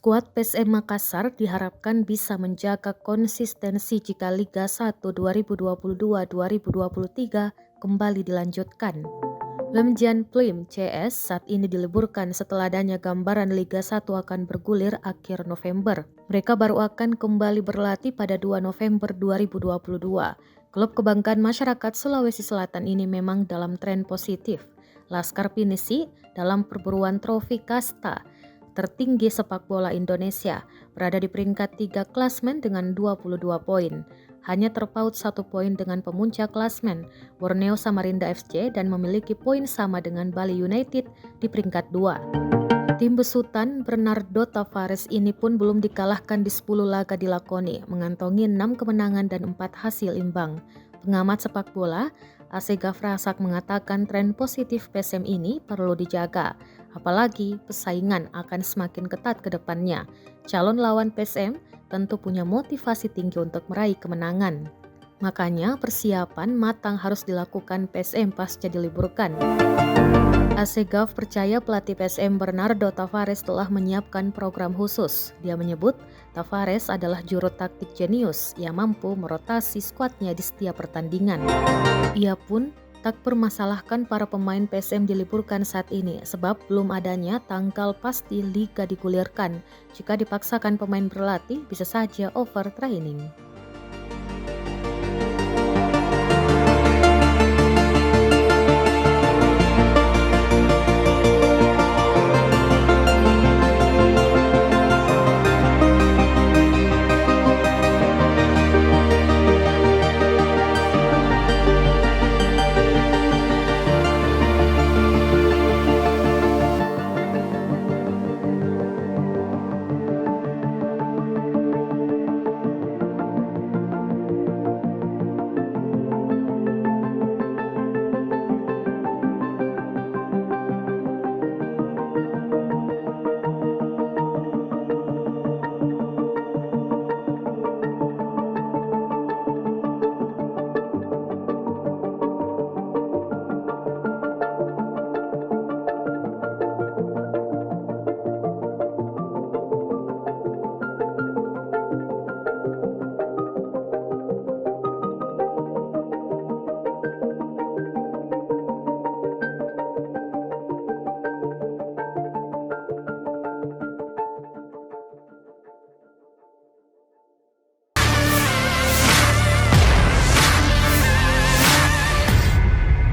Skuad PSM Makassar diharapkan bisa menjaga konsistensi jika Liga 1 2022-2023 kembali dilanjutkan. Lemjian Plim CS saat ini diliburkan setelah adanya gambaran Liga 1 akan bergulir akhir November. Mereka baru akan kembali berlatih pada 2 November 2022. Klub kebanggaan masyarakat Sulawesi Selatan ini memang dalam tren positif. Laskar Pinisi dalam perburuan trofi kasta tertinggi sepak bola Indonesia, berada di peringkat 3 klasmen dengan 22 poin. Hanya terpaut 1 poin dengan pemuncak klasmen, Borneo Samarinda FC, dan memiliki poin sama dengan Bali United di peringkat 2. Tim besutan Bernardo Tavares ini pun belum dikalahkan di 10 laga dilakoni, mengantongi 6 kemenangan dan 4 hasil imbang. Pengamat sepak bola, Asegaf Rasak mengatakan tren positif PSM ini perlu dijaga, apalagi persaingan akan semakin ketat ke depannya. Calon lawan PSM tentu punya motivasi tinggi untuk meraih kemenangan. Makanya persiapan matang harus dilakukan PSM pasca diliburkan. Asegaf percaya pelatih PSM Bernardo Tavares telah menyiapkan program khusus. Dia menyebut Tavares adalah juru taktik jenius yang mampu merotasi skuadnya di setiap pertandingan. Ia pun tak permasalahkan para pemain PSM diliburkan saat ini sebab belum adanya tanggal pasti liga digulirkan. Jika dipaksakan pemain berlatih bisa saja overtraining.